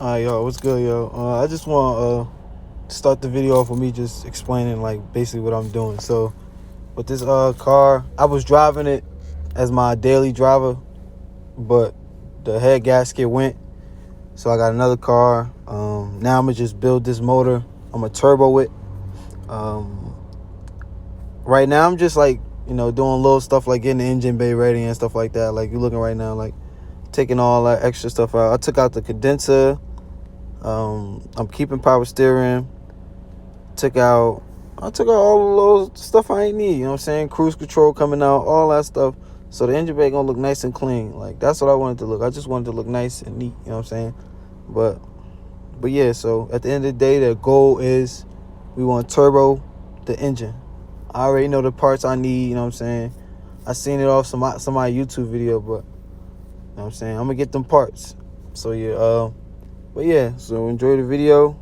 Alright, yo, what's good, yo? I just want to start the video off with me just explaining, like, basically what I'm doing. So, with this car, I was driving it as my daily driver, but the head gasket went, so I got another car. Now I'm gonna just build this motor. I'm gonna turbo it. Right now, I'm just like, doing little stuff like getting the engine bay ready and stuff like that. Like you're looking right now, like taking all that extra stuff out. I took out the condenser. I'm keeping power steering. I took out all the little stuff I ain't need. You know what I'm saying? Cruise control coming out, all that stuff. So the engine bay gonna look nice and clean. Like that's what I wanted to look. I just wanted to look nice and neat. You know what I'm saying? But yeah. So at the end of the day, the goal is we want to turbo the engine. I already know the parts I need. You know what I'm saying? I seen it off some YouTube video, but you know what I'm saying? I'm gonna get them parts. So yeah. But yeah, so enjoy the video.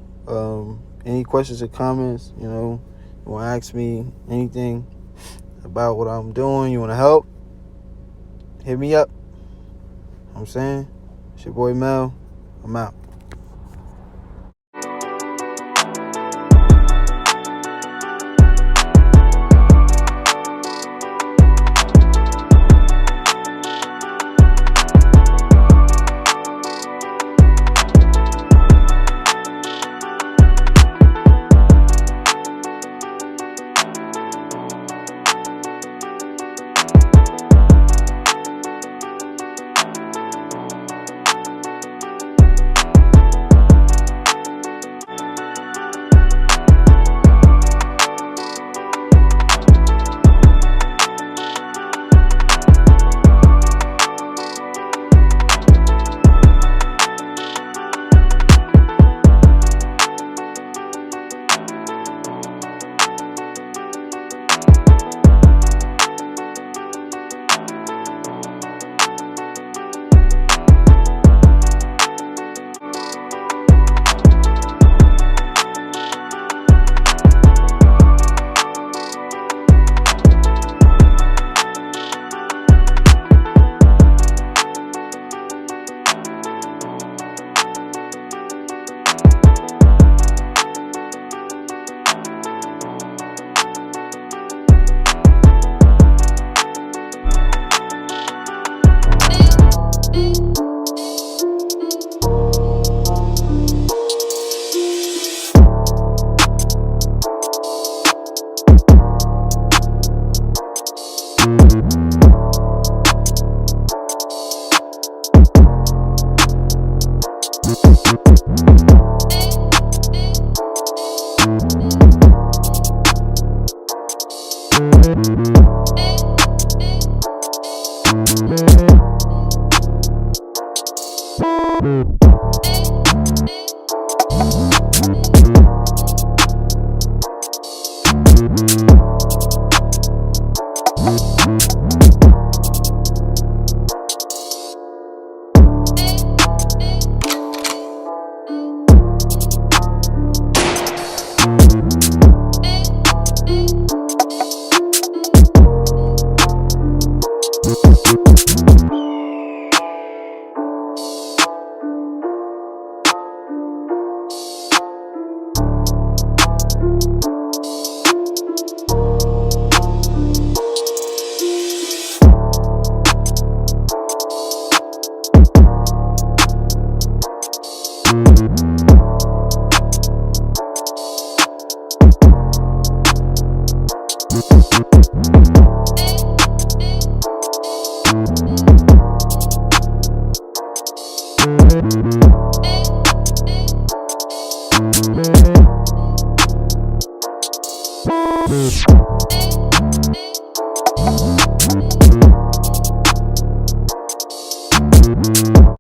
Any questions or comments, you want to ask me anything about what I'm doing, you want to help, hit me up. You know what I'm saying? It's your boy Mel. I'm out. Disassemble.